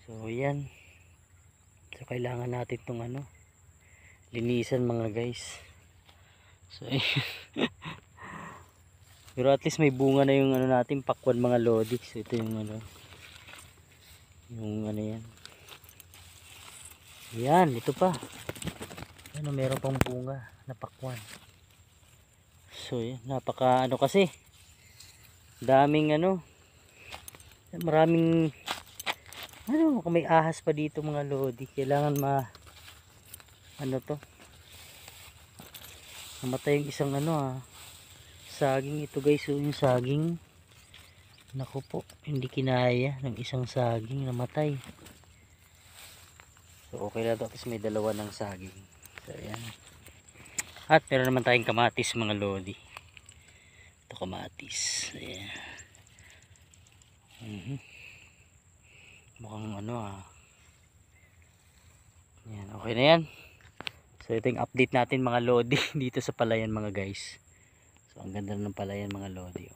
So yan. So kailangan natin tong linisan mga guys. So pero at least may bunga na yung natin pakwan mga lodi. So ito yung yan. Yan, ito pa. Meron pang bunga na pakwan. So yan, napaka kasi daming maraming kung may ahas pa dito mga lodi, kailangan namatay yung isang saging ito guys. So yung saging, naku po, hindi kinaya ng isang saging, namatay. So okay na to, at least may dalawa ng saging. So ayan. At meron naman tayong kamatis mga lodi. Ito kamatis. Ayan. Mukhang Ayan, okay na yan. So ito yung update natin mga lodi dito sa palayan mga guys. So ang ganda ng palayan mga lodi.